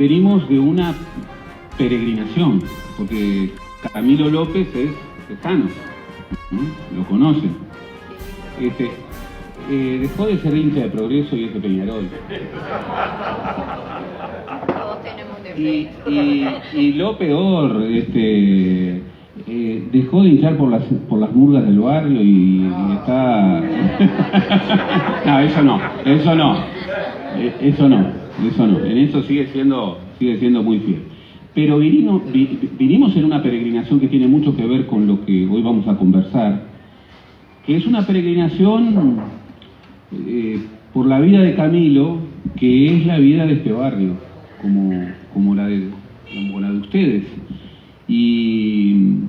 venimos de una peregrinación, porque Camilo López es tejano, ¿no? Lo conocen. Dejó de ser hincha de Progreso y es de Peñarol. Y lo peor, dejó de hinchar por las murgas del barrio y está... No, eso no. En eso sigue siendo muy fiel. Pero vinimos en una peregrinación que tiene mucho que ver con lo que hoy vamos a conversar, que es una peregrinación por la vida de Camilo, que es la vida de este barrio, como la de ustedes. Y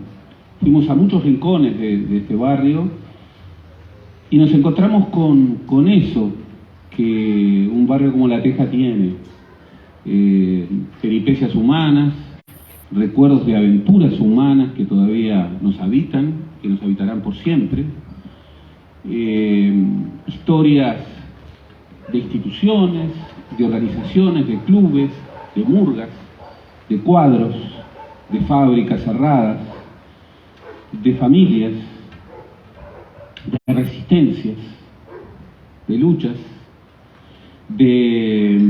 fuimos a muchos rincones de este barrio y nos encontramos con eso que un barrio como La Teja tiene. Peripecias humanas, recuerdos de aventuras humanas que todavía nos habitan, que nos habitarán por siempre, historias de instituciones, de organizaciones, de clubes, de murgas, de cuadros, de fábricas cerradas, de familias, de resistencias, de luchas, de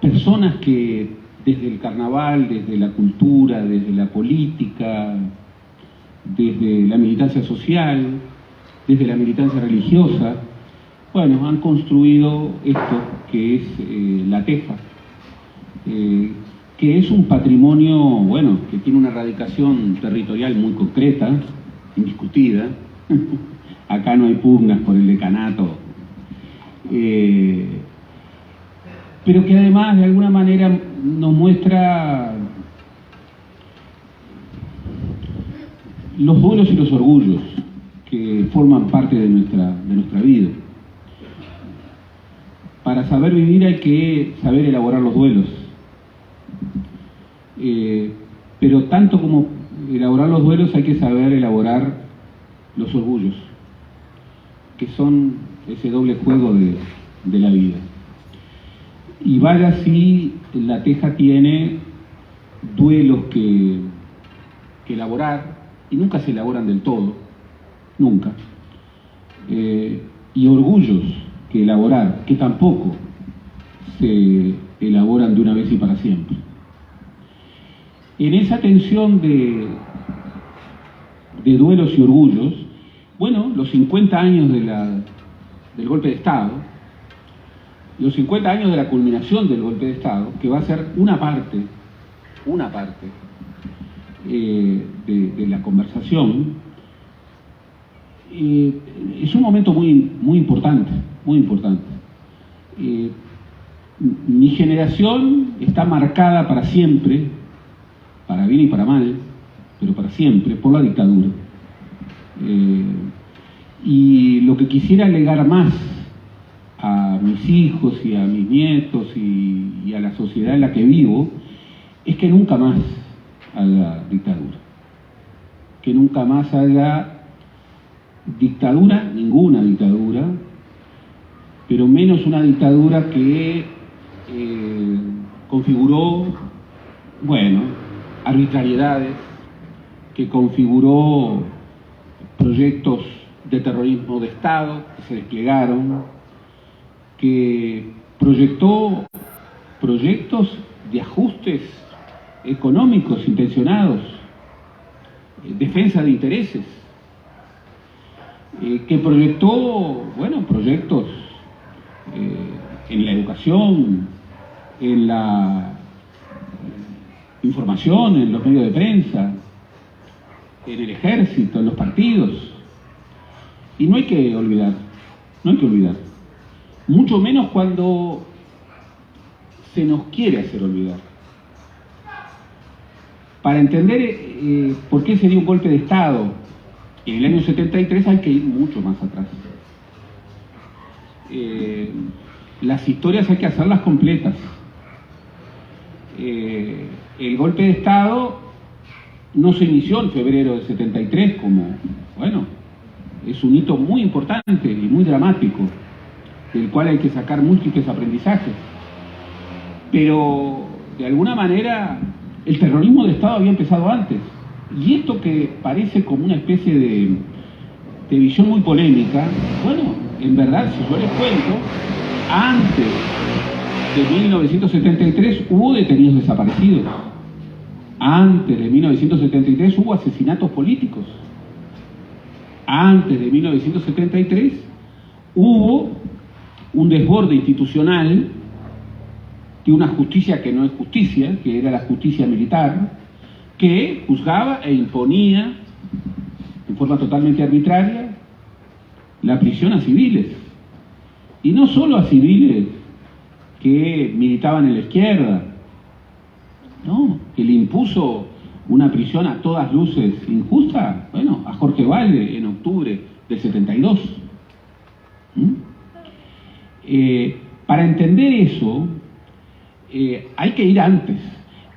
personas que desde el carnaval, desde la cultura, desde la política, desde la militancia social, desde la militancia religiosa, bueno, han construido esto que es La Teja, que es un patrimonio, bueno, que tiene una radicación territorial muy concreta, indiscutida. Acá no hay pugnas por el decanato, pero que además de alguna manera nos muestra los duelos y los orgullos que forman parte de nuestra vida. Para saber vivir hay que saber elaborar los duelos, pero tanto como elaborar los duelos hay que saber elaborar los orgullos, que son ese doble juego de la vida. Y vaya si La Teja tiene duelos que elaborar, y nunca se elaboran del todo, nunca, y orgullos que elaborar, que tampoco se elaboran de una vez y para siempre. En esa tensión de duelos y orgullos, bueno, los 50 años del golpe de Estado, los 50 años de la culminación del golpe de Estado, que va a ser una parte de la conversación, es un momento muy importante, muy importante. Mi generación está marcada para siempre, para bien y para mal, pero para siempre, por la dictadura. Y lo que quisiera legar más a mis hijos y a mis nietos y a la sociedad en la que vivo es que nunca más haya dictadura, que nunca más haya dictadura, ninguna dictadura, pero menos una dictadura que configuró, bueno, arbitrariedades, que configuró proyectos de terrorismo de Estado que se desplegaron, que proyectó proyectos de ajustes económicos intencionados, defensa de intereses, que proyectó, bueno, proyectos en la educación, en la información, en los medios de prensa, en el ejército, en los partidos. Y no hay que olvidar, mucho menos cuando se nos quiere hacer olvidar. Para entender por qué se dio un golpe de Estado en el año 73 hay que ir mucho más atrás. Las historias hay que hacerlas completas. El golpe de Estado no se inició en febrero de 73 como, bueno, es un hito muy importante y muy dramático, del cual hay que sacar múltiples aprendizajes. pero de alguna manera el terrorismo de Estado había empezado antes. Y esto que parece como una especie de visión muy polémica, bueno, en verdad, si yo les cuento, antes de 1973 hubo detenidos desaparecidos. Antes de 1973 hubo asesinatos políticos. Antes de 1973 hubo un desborde institucional de una justicia que no es justicia, que era la justicia militar, que juzgaba e imponía en forma totalmente arbitraria la prisión a civiles. Y no solo a civiles que militaban en la izquierda, no, que le impuso una prisión a todas luces injusta, bueno, a Jorge Valle en octubre del 72. Para entender eso, hay que ir antes,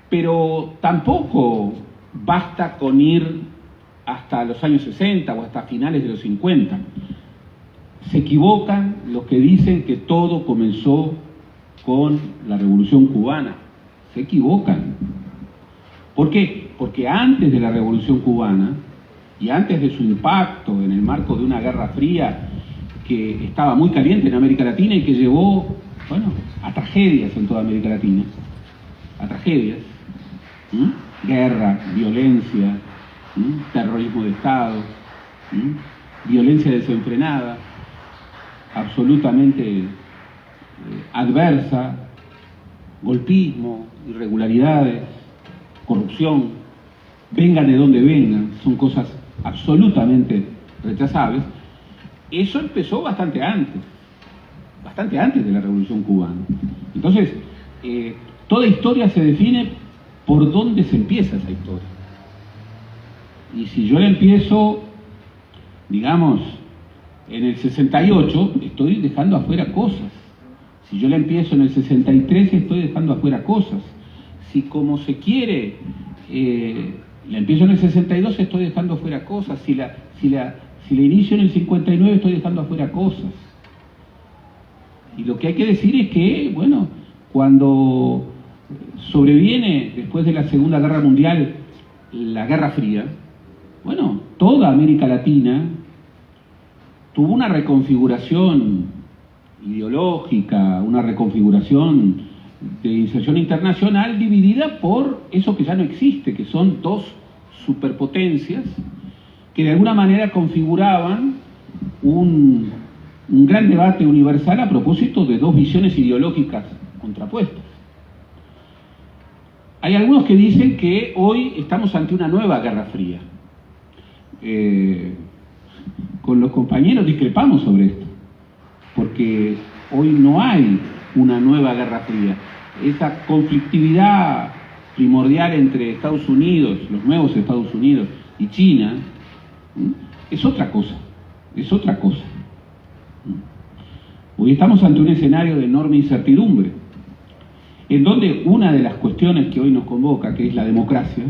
pero tampoco basta con ir hasta los años 60 o hasta finales de los 50. Se equivocan los que dicen que todo comenzó con la Revolución Cubana. Se equivocan. ¿Por qué? Porque antes de la Revolución Cubana y antes de su impacto en el marco de una guerra fría que estaba muy caliente en América Latina y que llevó, bueno, a tragedias en toda América Latina, a tragedias, guerra, violencia, terrorismo de Estado, violencia desenfrenada, absolutamente adversa, golpismo, irregularidades, corrupción, vengan de donde vengan, son cosas absolutamente rechazables. Eso empezó bastante antes de la Revolución Cubana. Entonces, toda historia se define por dónde se empieza esa historia. Y si yo la empiezo, digamos, en el 68, estoy dejando afuera cosas. Si yo la empiezo en el 63, estoy dejando afuera cosas. Si como se quiere, la empiezo en el 62, estoy dejando afuera cosas. Si la inicio en el 59, estoy dejando afuera cosas. Y lo que hay que decir es que, bueno, cuando sobreviene, después de la Segunda Guerra Mundial, la Guerra Fría, bueno, toda América Latina tuvo una reconfiguración ideológica, una reconfiguración de inserción internacional dividida por eso que ya no existe, que son dos superpotencias que de alguna manera configuraban un gran debate universal a propósito de dos visiones ideológicas contrapuestas. Hay algunos que dicen que hoy estamos ante una nueva Guerra Fría. Con los compañeros discrepamos sobre esto, porque hoy no hay una nueva Guerra Fría. Esa conflictividad primordial entre Estados Unidos, los nuevos Estados Unidos y China, es otra cosa, es otra cosa. Hoy estamos ante un escenario de enorme incertidumbre, en donde una de las cuestiones que hoy nos convoca, que es la democracia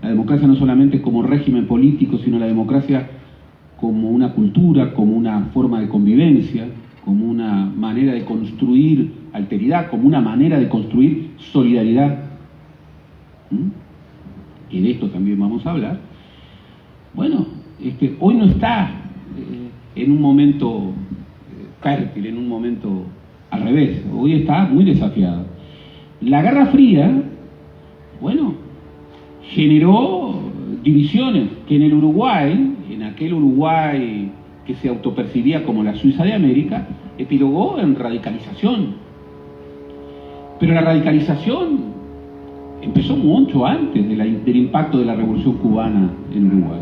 no solamente como régimen político, sino la democracia como una cultura, como una forma de convivencia, como una manera de construir alteridad, como una manera de construir solidaridad. Y de esto también vamos a hablar. Bueno, hoy no está en un momento fértil, en un momento al revés, hoy está muy desafiado. La Guerra Fría, bueno, generó divisiones que en el Uruguay, en aquel Uruguay que se autopercibía como la Suiza de América, epilogó en radicalización. Pero la radicalización empezó mucho antes del impacto de la Revolución Cubana en Uruguay.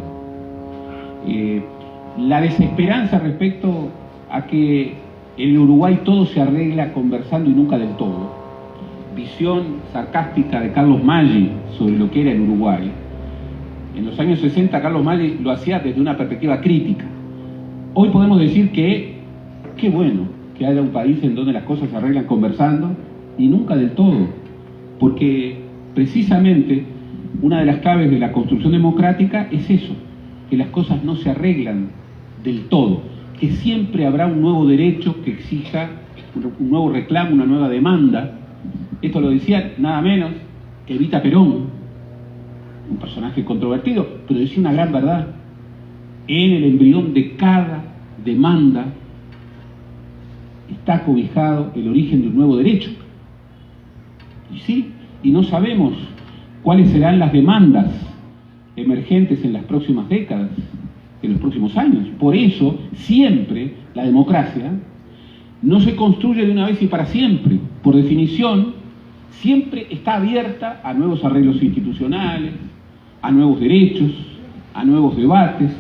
La desesperanza respecto a que en el Uruguay todo se arregla conversando y nunca del todo. Visión sarcástica de Carlos Maggi sobre lo que era el Uruguay. En los años 60 Carlos Maggi lo hacía desde una perspectiva crítica. Hoy podemos decir que qué bueno que haya un país en donde las cosas se arreglan conversando y nunca del todo, porque precisamente una de las claves de la construcción democrática es eso, que las cosas no se arreglan del todo, que siempre habrá un nuevo derecho que exija un nuevo reclamo, una nueva demanda, Esto lo decía nada menos que Evita Perón, un personaje controvertido, pero decía una gran verdad. En el embrión de cada demanda está cobijado el origen de un nuevo derecho. Y sí, y no sabemos cuáles serán las demandas emergentes en las próximas décadas, en los próximos años. Por eso, siempre la democracia no se construye de una vez y para siempre. Por definición, siempre está abierta a nuevos arreglos institucionales, a nuevos derechos, a nuevos debates.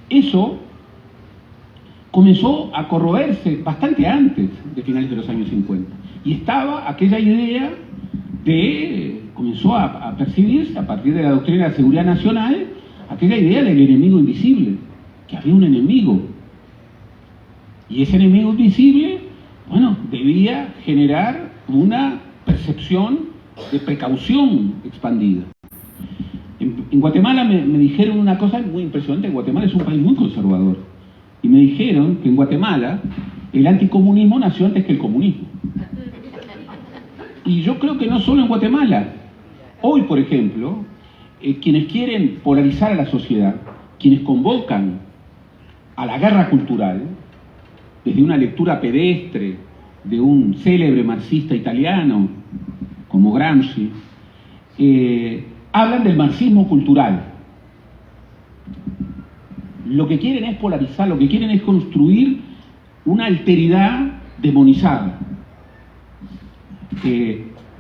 Eso comenzó a corroerse bastante antes de finales de los años 50. Y estaba aquella idea comenzó a percibirse a partir de la doctrina de la seguridad nacional, aquella idea del enemigo invisible, que había un enemigo. Y ese enemigo invisible, bueno, debía generar una percepción de precaución expandida. En Guatemala me dijeron una cosa muy impresionante. Guatemala es un país muy conservador. Y me dijeron que en Guatemala el anticomunismo nació antes que el comunismo. Y yo creo que no solo en Guatemala. Hoy, por ejemplo, quienes quieren polarizar a la sociedad, quienes convocan a la guerra cultural, desde una lectura pedestre de un célebre marxista italiano como Gramsci, hablan del marxismo cultural. Lo que quieren es polarizar, lo que quieren es construir una alteridad demonizada.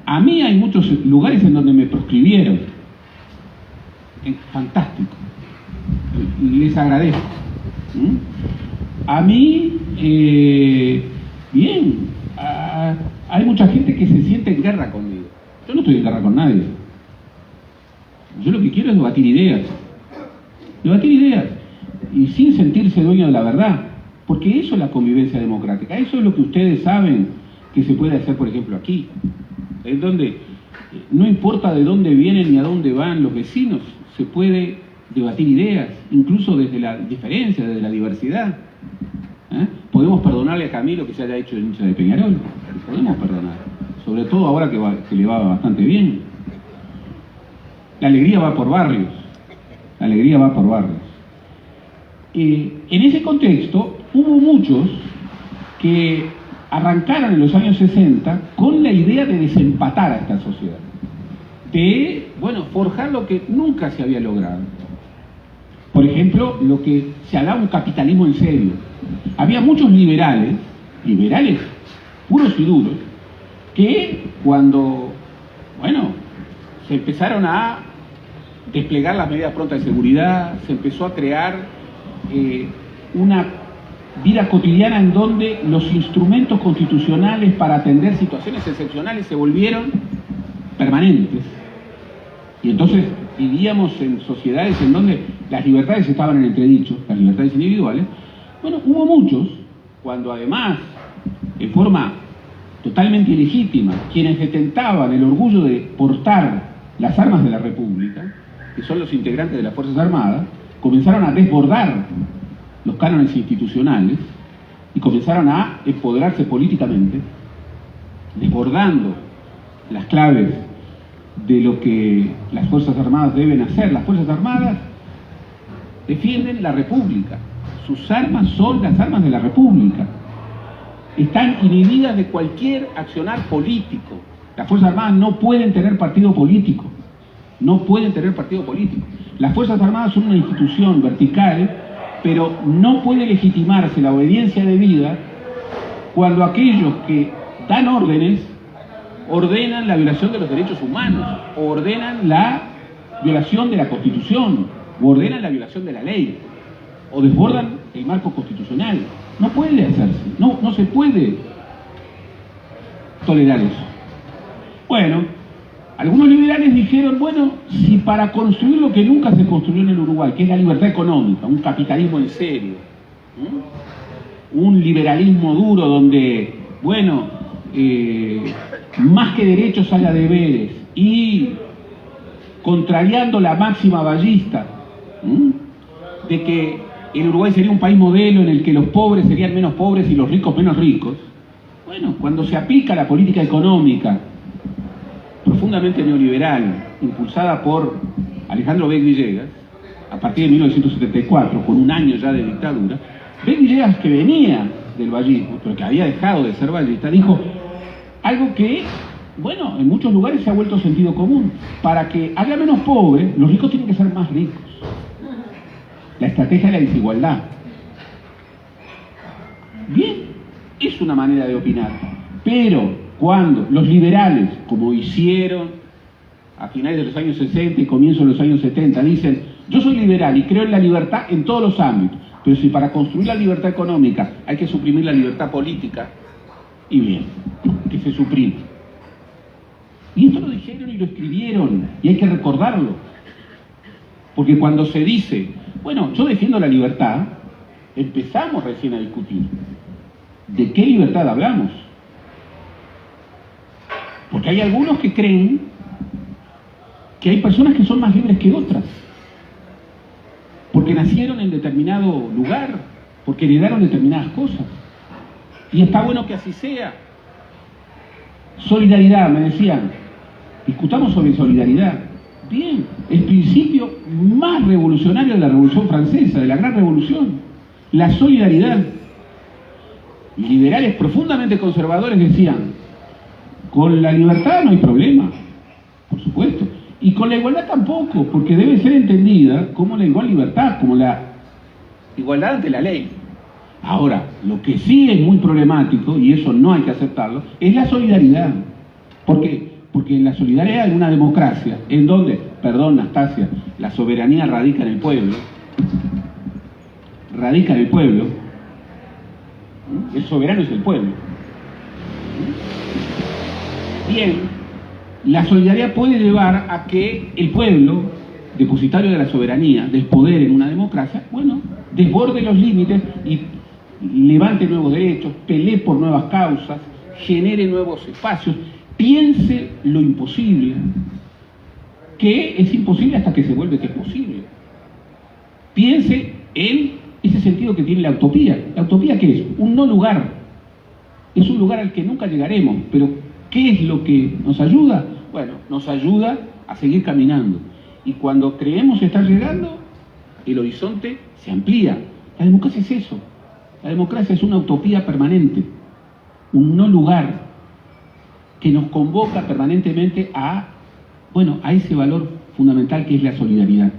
A mí hay muchos lugares en donde me proscribieron. Fantástico. Les agradezco. A mí, bien, hay mucha gente que se siente en guerra conmigo. Yo no estoy en guerra con nadie. Yo lo que quiero es debatir ideas. Debatir ideas. Y sin sentirse dueño de la verdad. Porque eso es la convivencia democrática. Eso es lo que ustedes saben que se puede hacer, por ejemplo, aquí. Es donde no importa de dónde vienen ni a dónde van los vecinos, se puede debatir ideas, incluso desde la diferencia, desde la diversidad. Podemos perdonarle a Camilo que se haya hecho hincha de Peñarol. Podemos perdonar. Sobre todo ahora que le va bastante bien. La alegría va por barrios. La alegría va por barrios. En ese contexto hubo muchos que arrancaron en los años 60 con la idea de desempatar a esta sociedad. De, bueno, forjar lo que nunca se había logrado. Por ejemplo, lo que se hablaba un capitalismo en serio. Había muchos liberales puros y duros, que cuando, bueno, se empezaron a desplegar las medidas prontas de seguridad, se empezó a crear una vida cotidiana en donde los instrumentos constitucionales para atender situaciones excepcionales se volvieron permanentes. Y entonces vivíamos en sociedades en donde las libertades estaban en entredicho, las libertades individuales. Bueno, hubo muchos, cuando además, en forma totalmente ilegítima, quienes detentaban el orgullo de portar las armas de la República, que son los integrantes de las Fuerzas Armadas, comenzaron a desbordar los cánones institucionales y comenzaron a empoderarse políticamente, desbordando las claves de lo que las Fuerzas Armadas deben hacer. Las Fuerzas Armadas defienden la República. Sus armas son las armas de la República. Están inhibidas de cualquier accionar político. Las Fuerzas Armadas no pueden tener partido político. No pueden tener partido político. Las Fuerzas Armadas son una institución vertical, pero no puede legitimarse la obediencia debida cuando aquellos que dan órdenes ordenan la violación de los derechos humanos, o ordenan la violación de la Constitución, o ordenan la violación de la ley, o desbordan el marco constitucional. No puede hacerse, no se puede tolerar eso. Bueno, algunos liberales dijeron, bueno, si para construir lo que nunca se construyó en el Uruguay, que es la libertad económica, un capitalismo en serio, un liberalismo duro donde, bueno, más que derechos haya deberes, y contrariando la máxima ballista de que el Uruguay sería un país modelo en el que los pobres serían menos pobres y los ricos menos ricos, Bueno, cuando se aplica la política económica profundamente neoliberal, impulsada por Alejandro Beck Villegas, a partir de 1974, con un año ya de dictadura, Beck Villegas, que venía del vallismo, pero que había dejado de ser vallista, dijo algo que, bueno, en muchos lugares se ha vuelto sentido común. Para que haya menos pobres, los ricos tienen que ser más ricos. La estrategia de la desigualdad. Bien, es una manera de opinar. Pero cuando los liberales, como hicieron a finales de los años 60 y comienzos de los años 70, dicen, yo soy liberal y creo en la libertad en todos los ámbitos, pero si para construir la libertad económica hay que suprimir la libertad política, y bien, que se suprime. Y esto lo dijeron y lo escribieron, y hay que recordarlo. Porque cuando se dice, bueno, yo defiendo la libertad, empezamos recién a discutir. ¿De qué libertad hablamos? Porque hay algunos que creen que hay personas que son más libres que otras. Porque nacieron en determinado lugar, porque heredaron determinadas cosas. Y está bueno que así sea. Solidaridad, me decían. Discutamos sobre solidaridad. Bien, el principio más revolucionario de la Revolución Francesa, de la Gran Revolución. La solidaridad. Liberales profundamente conservadores decían, con la libertad no hay problema, por supuesto. Y con la igualdad tampoco, porque debe ser entendida como la igual libertad, como la igualdad ante la ley. Ahora, lo que sí es muy problemático, y eso no hay que aceptarlo, es la solidaridad. ¿Por qué? Porque en la solidaridad hay una democracia, en donde, perdón Nastasia, la soberanía radica en el pueblo. Radica en el pueblo. El soberano es el pueblo. Bien, la solidaridad puede llevar a que el pueblo, depositario de la soberanía, del poder en una democracia, bueno, desborde los límites y levante nuevos derechos, pelee por nuevas causas, genere nuevos espacios, piense lo imposible, que es imposible hasta que se vuelve que es posible. Piense en ese sentido que tiene la utopía. ¿La utopía qué es? Un no lugar. Es un lugar al que nunca llegaremos, pero ¿qué es lo que nos ayuda? Bueno, nos ayuda a seguir caminando. Y cuando creemos estar llegando, el horizonte se amplía. La democracia es eso. La democracia es una utopía permanente, un no lugar que nos convoca permanentemente a, bueno, a ese valor fundamental que es la solidaridad.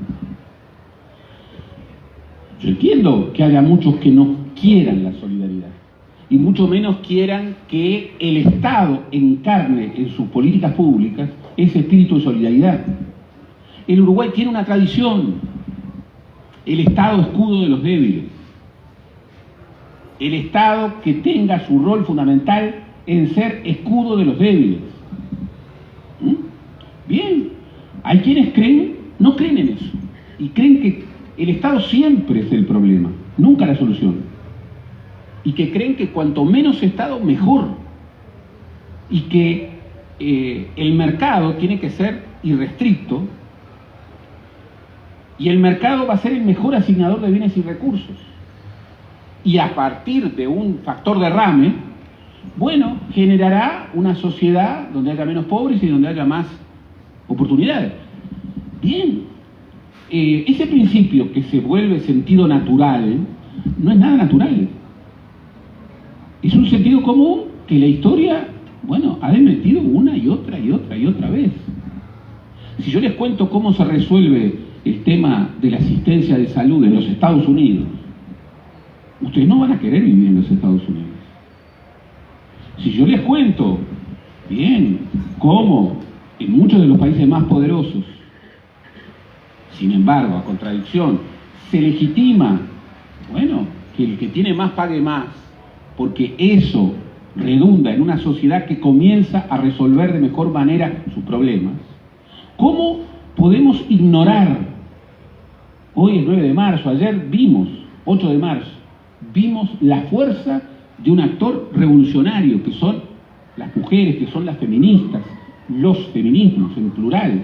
Yo entiendo que haya muchos que no quieran la solidaridad y mucho menos quieran que el Estado encarne en sus políticas públicas ese espíritu de solidaridad. El Uruguay tiene una tradición, el Estado escudo de los débiles, el Estado que tenga su rol fundamental en ser escudo de los débiles. Bien, hay quienes no creen en eso y creen que el Estado siempre es el problema, nunca la solución. Y que creen que cuanto menos Estado, mejor. Y que el mercado tiene que ser irrestricto y el mercado va a ser el mejor asignador de bienes y recursos. Y a partir de un factor derrame, bueno, generará una sociedad donde haya menos pobres y donde haya más oportunidades. Bien. Ese principio que se vuelve sentido natural no es nada natural. Es un sentido común que la historia, bueno, ha desmentido una y otra y otra y otra vez. Si yo les cuento cómo se resuelve el tema de la asistencia de salud en los Estados Unidos, ustedes no van a querer vivir en los Estados Unidos. Si yo les cuento, bien, cómo en muchos de los países más poderosos, sin embargo, a contradicción, se legitima, bueno, que el que tiene más pague más, porque eso redunda en una sociedad que comienza a resolver de mejor manera sus problemas. ¿Cómo podemos ignorar? Hoy es 9 de marzo, ayer vimos, 8 de marzo, vimos la fuerza de un actor revolucionario, que son las mujeres, que son las feministas, los feminismos en plural.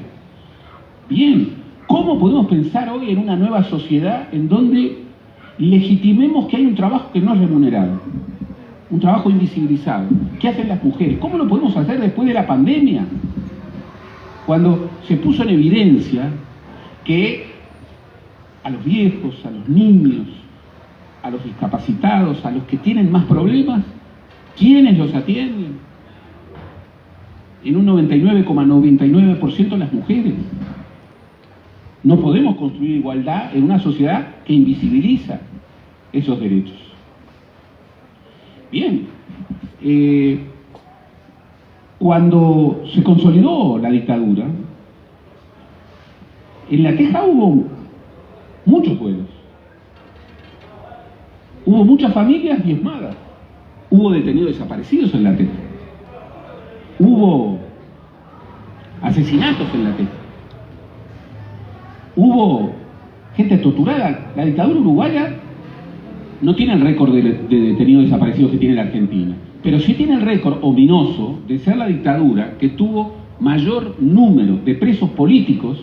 Bien. ¿Cómo podemos pensar hoy en una nueva sociedad en donde legitimemos que hay un trabajo que no es remunerado? un trabajo invisibilizado. ¿Qué hacen las mujeres? ¿Cómo lo podemos hacer después de la pandemia? Cuando se puso en evidencia que a los viejos, a los niños, a los discapacitados, a los que tienen más problemas, ¿quiénes los atienden? En un 99,99% las mujeres. No podemos construir igualdad en una sociedad que invisibiliza esos derechos. Bien, cuando se consolidó la dictadura, en La Teja hubo muchos duelos. Hubo muchas familias diezmadas. Hubo detenidos desaparecidos en La Teja. Hubo asesinatos en La Teja. Hubo gente torturada. La dictadura uruguaya no tiene el récord de detenidos desaparecidos que tiene la Argentina, pero sí tiene el récord ominoso de ser la dictadura que tuvo mayor número de presos políticos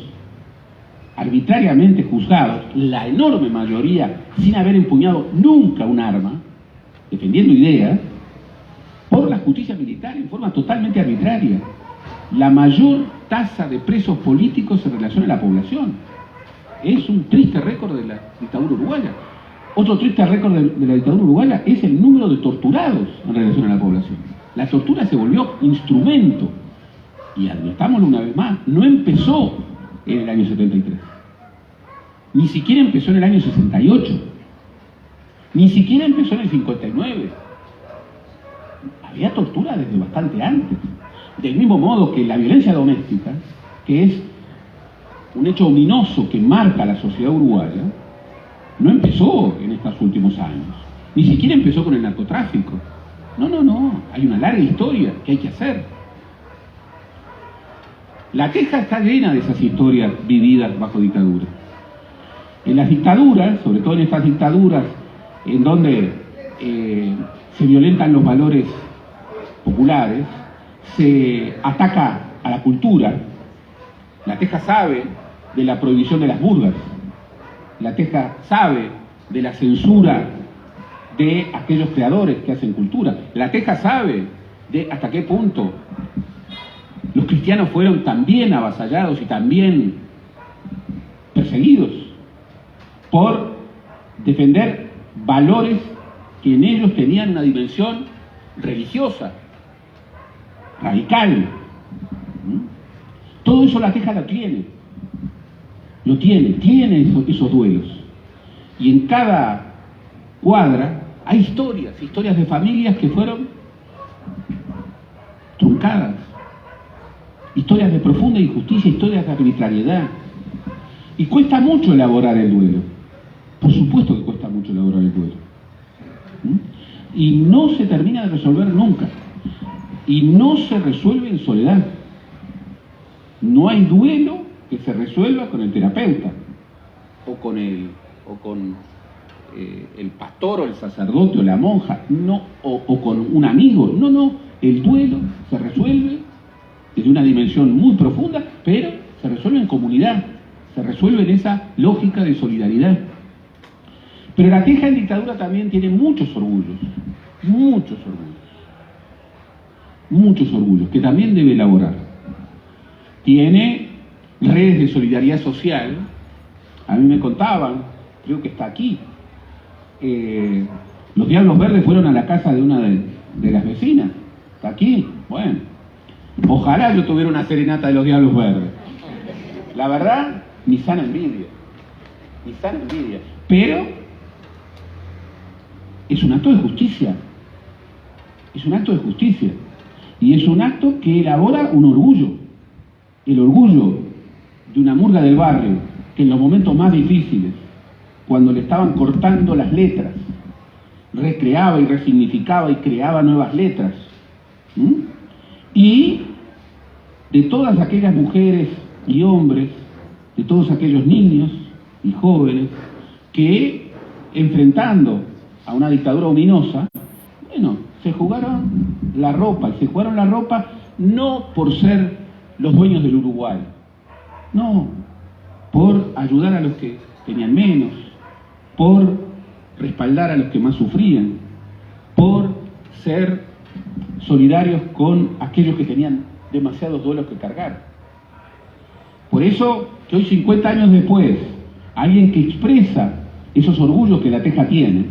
arbitrariamente juzgados, la enorme mayoría sin haber empuñado nunca un arma, defendiendo ideas, por la justicia militar en forma totalmente arbitraria. La mayor tasa de presos políticos en relación a la población. Es un triste récord de la dictadura uruguaya. Otro triste récord de la dictadura uruguaya es el número de torturados en relación a la población. La tortura se volvió instrumento. Y admitámoslo una vez más, no empezó en el año 73. Ni siquiera empezó en el año 68. Ni siquiera empezó en el 59. Había tortura desde bastante antes. Del mismo modo que la violencia doméstica, que es un hecho ominoso que marca a la sociedad uruguaya, no empezó en estos últimos años. Ni siquiera empezó con el narcotráfico. No. Hay una larga historia que hay que hacer. La Teja está llena de esas historias vividas bajo dictadura. En las dictaduras, sobre todo en estas dictaduras en donde se violentan los valores populares, se ataca a la cultura. La Teja sabe de la prohibición de las burgas. La Teja sabe de la censura de aquellos creadores que hacen cultura. La Teja sabe de hasta qué punto los cristianos fueron también avasallados y también perseguidos por defender valores que en ellos tenían una dimensión religiosa, radical. Todo eso La Teja lo tiene. Tiene esos duelos. Y en cada cuadra hay historias de familias que fueron truncadas, historias de profunda injusticia, historias de arbitrariedad. Y cuesta mucho elaborar el duelo. Por supuesto que cuesta mucho elaborar el duelo. Y no se termina de resolver nunca. Y no se resuelve en soledad. No hay duelo que se resuelva con el terapeuta o con el pastor o el sacerdote o la monja, no, o con un amigo. No, el duelo se resuelve desde una dimensión muy profunda, pero se resuelve en comunidad, se resuelve en esa lógica de solidaridad. Pero La Teja en dictadura también tiene muchos orgullos que también debe elaborar. Tiene redes de solidaridad social. A mí me contaban, creo que está aquí, los Diablos Verdes fueron a la casa de una de las vecinas. ¿Está aquí? Bueno, ojalá yo tuviera una serenata de los Diablos Verdes. La verdad, ni sana envidia. Pero es un acto de justicia. Y es un acto que elabora un orgullo. El orgullo de una murga del barrio que en los momentos más difíciles, cuando le estaban cortando las letras, recreaba y resignificaba y creaba nuevas letras. Y de todas aquellas mujeres y hombres, de todos aquellos niños y jóvenes que, enfrentando a una dictadura ominosa, se jugaron la ropa, y se jugaron la ropa no por ser los dueños del Uruguay, no, por ayudar a los que tenían menos, por respaldar a los que más sufrían, por ser solidarios con aquellos que tenían demasiados duelos que cargar. Por eso que hoy, 50 años después, alguien que expresa esos orgullos que La Teja tiene,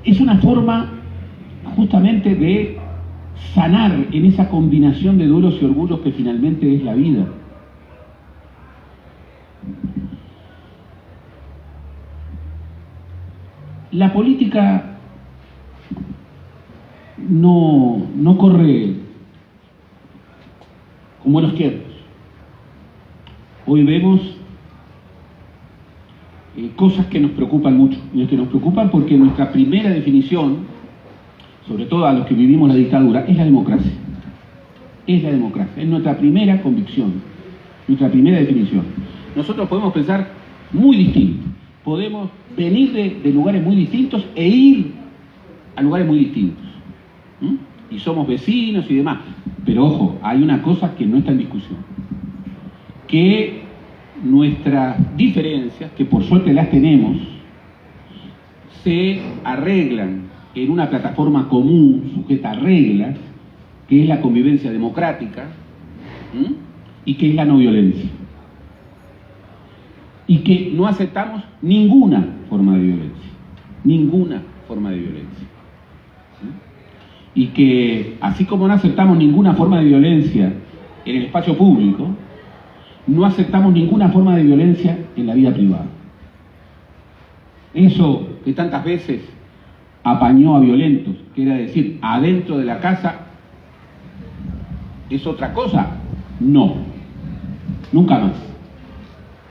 es una forma justamente de sanar en esa combinación de duelos y orgullos que finalmente es la vida. La política no corre con buenos tiempos. Hoy vemos cosas que nos preocupan mucho, y que nos preocupan porque nuestra primera definición, sobre todo a los que vivimos la dictadura, es la democracia. Es la democracia, es nuestra primera convicción, nuestra primera definición. Nosotros podemos pensar muy distinto, podemos venir de lugares muy distintos e ir a lugares muy distintos. Y somos vecinos y demás. Pero ojo, hay una cosa que no está en discusión. Que nuestras diferencias, que por suerte las tenemos, se arreglan en una plataforma común, sujeta a reglas, que es la convivencia democrática, y que es la no violencia. Y que no aceptamos ninguna forma de violencia. Ninguna forma de violencia. Y que, así como no aceptamos ninguna forma de violencia en el espacio público, no aceptamos ninguna forma de violencia en la vida privada. Eso que tantas veces apañó a violentos, que era decir, adentro de la casa es otra cosa, no, nunca más,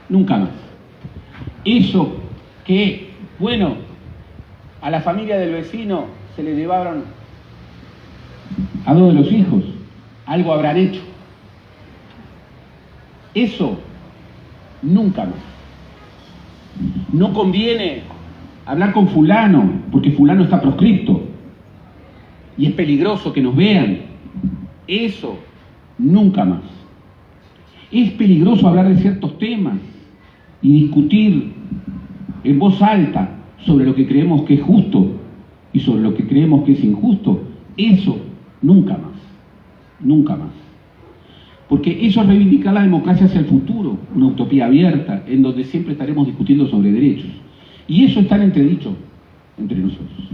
nunca más. Eso que, bueno, a la familia del vecino se le llevaron a 2 de los hijos, algo habrán hecho. Eso nunca más. No conviene hablar con fulano, porque fulano está proscripto y es peligroso que nos vean. Eso nunca más. Es peligroso hablar de ciertos temas y discutir en voz alta sobre lo que creemos que es justo y sobre lo que creemos que es injusto. Eso nunca más, nunca más. Porque eso es reivindicar la democracia hacia el futuro, una utopía abierta, en donde siempre estaremos discutiendo sobre derechos. Y eso está en entredicho entre nosotros.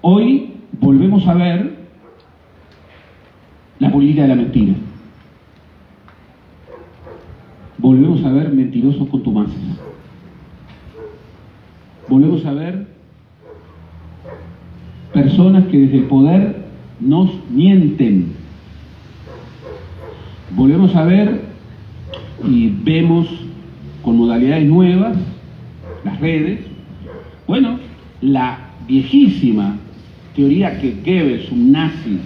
Hoy volvemos a ver la política de la mentira. Volvemos a ver mentirosos contumaces. Volvemos a ver personas que desde el poder nos mienten. Volvemos a ver y vemos con modalidades nuevas, las redes, bueno, la viejísima teoría que Goebbels, un nazi,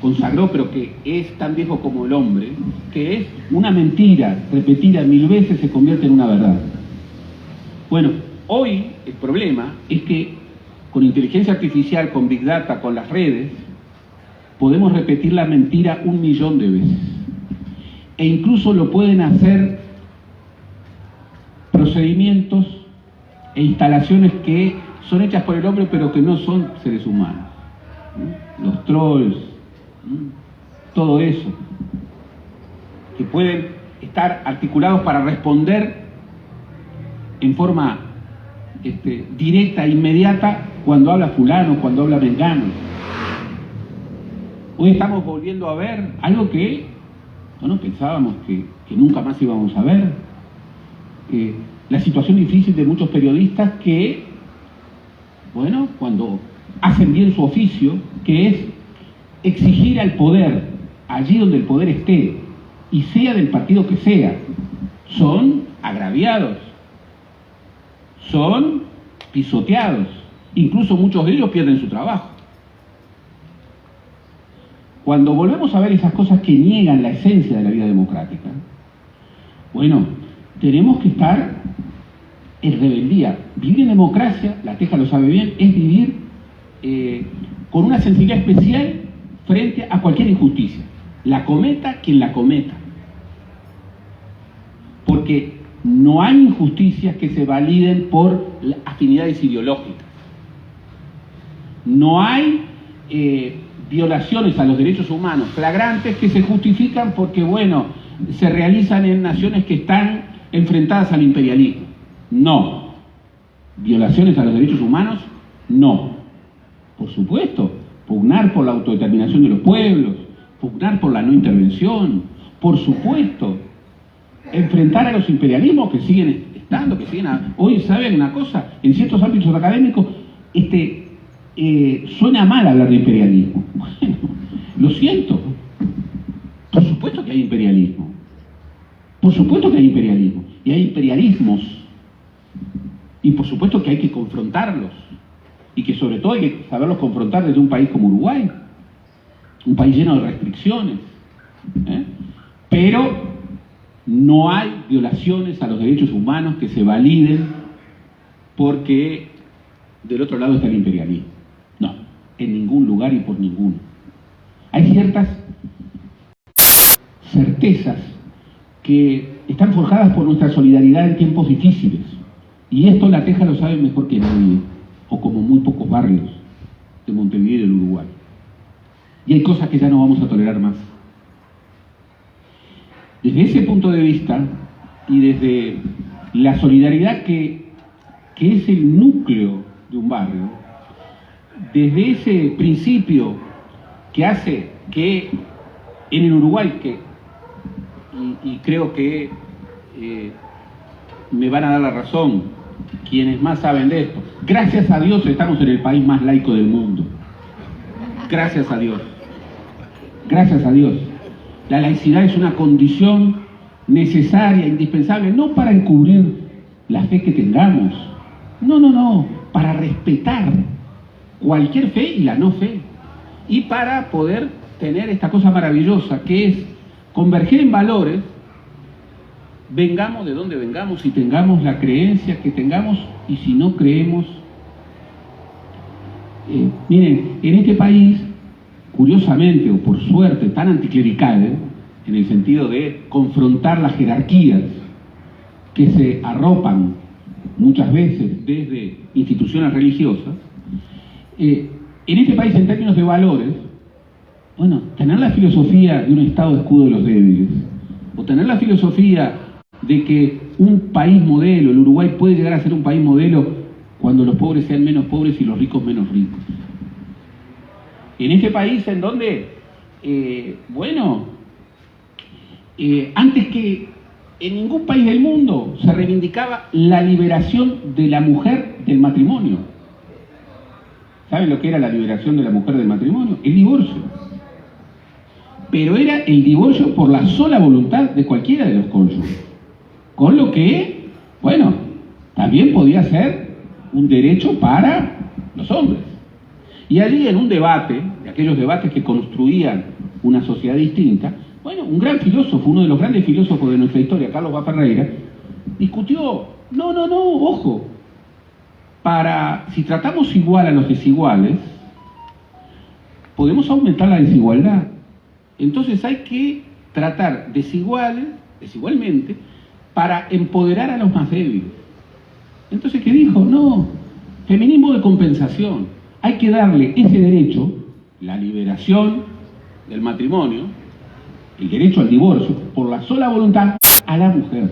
consagró, pero que es tan viejo como el hombre, que es una mentira repetida 1000 veces se convierte en una verdad. Bueno, hoy el problema es que con inteligencia artificial, con Big Data, con las redes, podemos repetir la mentira 1.000.000 de veces. E incluso lo pueden hacer procedimientos e instalaciones que son hechas por el hombre pero que no son seres humanos. Los trolls, todo eso, que pueden estar articulados para responder en forma directa e inmediata cuando habla fulano, cuando habla mengano. Hoy estamos volviendo a ver algo que bueno, pensábamos que nunca más íbamos a ver. La situación difícil de muchos periodistas que, bueno, cuando hacen bien su oficio, que es exigir al poder, allí donde el poder esté, y sea del partido que sea, son agraviados, son pisoteados, incluso muchos de ellos pierden su trabajo. Cuando volvemos a ver esas cosas que niegan la esencia de la vida democrática, bueno, tenemos que estar en rebeldía. Vivir en democracia, La Teja lo sabe bien, es vivir con una sensibilidad especial frente a cualquier injusticia. La cometa quien la cometa. Porque no hay injusticias que se validen por afinidades ideológicas. No hay violaciones a los derechos humanos flagrantes que se justifican porque, bueno, se realizan en naciones que están enfrentadas al imperialismo. No. Violaciones a los derechos humanos, no. Por supuesto, pugnar por la autodeterminación de los pueblos, pugnar por la no intervención, por supuesto, enfrentar a los imperialismos que siguen estando, que siguen... Hoy, ¿saben una cosa? En ciertos ámbitos académicos, suena mal hablar de imperialismo. Bueno, lo siento. Por supuesto que hay imperialismo. Por supuesto que hay imperialismo. Y hay imperialismos. Y por supuesto que hay que confrontarlos. Y que sobre todo hay que saberlos confrontar desde un país como Uruguay. Un país lleno de restricciones. Pero no hay violaciones a los derechos humanos que se validen porque del otro lado está el imperialismo. No, en ningún lugar y por ninguno. Hay ciertas certezas que están forjadas por nuestra solidaridad en tiempos difíciles. Y esto La Teja lo sabe mejor que nadie, o como muy pocos barrios de Montevideo y del Uruguay. Y hay cosas que ya no vamos a tolerar más. Desde ese punto de vista, y desde la solidaridad que es el núcleo de un barrio, desde ese principio que hace que en el Uruguay, y creo que me van a dar la razón quienes más saben de esto, gracias a Dios estamos en el país más laico del mundo. Gracias a Dios. Gracias a Dios. La laicidad es una condición necesaria, indispensable, no para encubrir la fe que tengamos, no, para respetar cualquier fe y la no fe, y para poder tener esta cosa maravillosa que es converger en valores, vengamos de donde vengamos y tengamos la creencia que tengamos, y si no creemos, miren, en este país, curiosamente o por suerte, tan anticlerical, en el sentido de confrontar las jerarquías que se arropan muchas veces desde instituciones religiosas, en este país, en términos de valores, bueno, tener la filosofía de un Estado de escudo de los débiles, o tener la filosofía de que un país modelo, el Uruguay puede llegar a ser un país modelo cuando los pobres sean menos pobres y los ricos menos ricos. En este país en donde, antes que en ningún país del mundo se reivindicaba la liberación de la mujer del matrimonio. ¿Saben lo que era la liberación de la mujer del matrimonio? El divorcio. Pero era el divorcio por la sola voluntad de cualquiera de los cónyuges. Con lo que, bueno, también podía ser un derecho para los hombres. Y allí, en un debate, de aquellos debates que construían una sociedad distinta, bueno, un gran filósofo, uno de los grandes filósofos de nuestra historia, Carlos Vaz Ferreira, discutió, ojo, si tratamos igual a los desiguales, podemos aumentar la desigualdad. Entonces hay que tratar desigualmente, para empoderar a los más débiles. Entonces, ¿qué dijo? No, feminismo de compensación. Hay que darle ese derecho, la liberación del matrimonio, el derecho al divorcio, por la sola voluntad, a la mujer.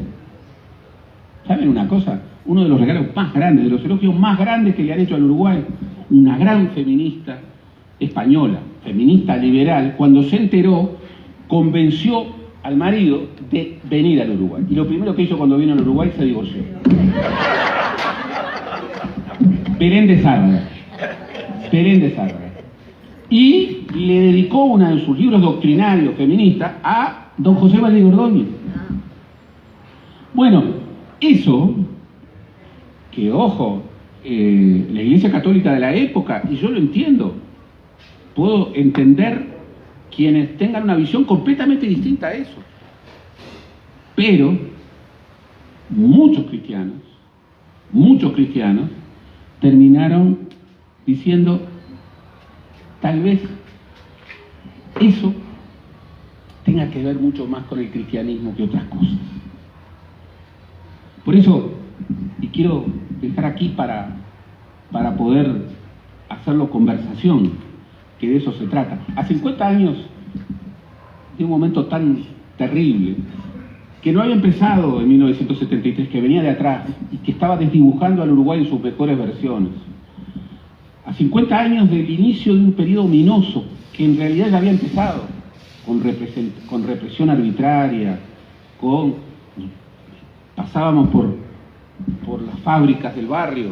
¿Saben una cosa? Uno de los regalos más grandes, de los elogios más grandes que le han hecho al Uruguay, una gran feminista española, feminista liberal, cuando se enteró, convenció al marido de venir al Uruguay. Y lo primero que hizo cuando vino al Uruguay, se divorció. Belén de Sárraga. Y le dedicó uno de sus libros doctrinarios feministas a don José Valdivielso Ordóñez. Bueno, eso, que ojo, la Iglesia Católica de la época, y yo lo entiendo, puedo entender quienes tengan una visión completamente distinta a eso. Pero muchos cristianos terminaron diciendo, tal vez eso tenga que ver mucho más con el cristianismo que otras cosas. Por eso, y quiero dejar aquí para poder hacerlo conversación, que de eso se trata. A 50 años de un momento tan terrible, que no había empezado en 1973, que venía de atrás y que estaba desdibujando al Uruguay en sus mejores versiones. A 50 años del inicio de un periodo ominoso, que en realidad ya había empezado, con represión arbitraria, pasábamos por las fábricas del barrio.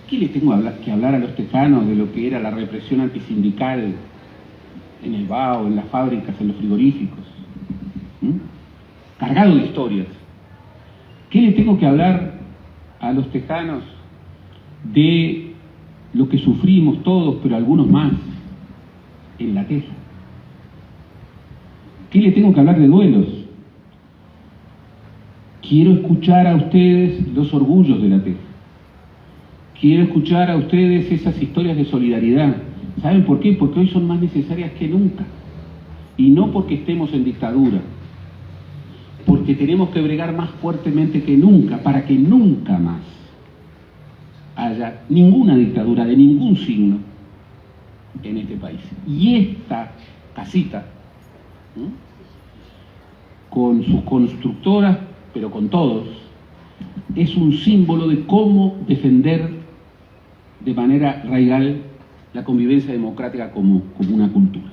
¿Qué le tengo que hablar a los tejanos de lo que era la represión antisindical en el BAO, en las fábricas, en los frigoríficos? Cargado de historias. ¿Qué le tengo que hablar a los tejanos de lo que sufrimos todos, pero algunos más, en la Teja? ¿Qué le tengo que hablar de duelos? Quiero escuchar a ustedes los orgullos de la Teja. Quiero escuchar a ustedes esas historias de solidaridad. ¿Saben por qué? Porque hoy son más necesarias que nunca. Y no porque estemos en dictadura. Porque tenemos que bregar más fuertemente que nunca, para que nunca más haya ninguna dictadura de ningún signo en este país. Y esta casita, con sus constructoras, pero con todos, es un símbolo de cómo defender de manera radical la convivencia democrática como una cultura.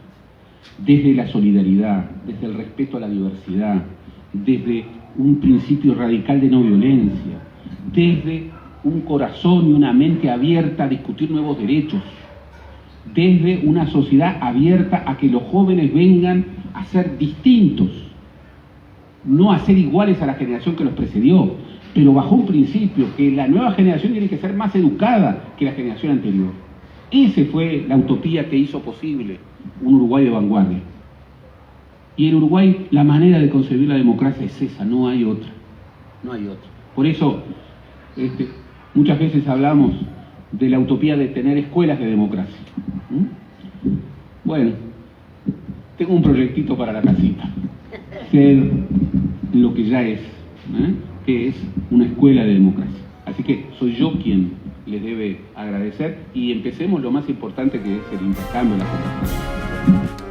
Desde la solidaridad, desde el respeto a la diversidad, desde un principio radical de no violencia, desde un corazón y una mente abierta a discutir nuevos derechos, desde una sociedad abierta a que los jóvenes vengan a ser distintos, no a ser iguales a la generación que los precedió, pero bajo un principio, que la nueva generación tiene que ser más educada que la generación anterior. Esa fue la utopía que hizo posible un Uruguay de vanguardia. Y en Uruguay la manera de concebir la democracia es esa, no hay otra. No hay otra. Por eso muchas veces hablamos de la utopía de tener escuelas de democracia. Bueno, tengo un proyectito para la casita. Ser lo que ya es, que es una escuela de democracia. Así que soy yo quien les debe agradecer y empecemos lo más importante, que es el intercambio, la conversación.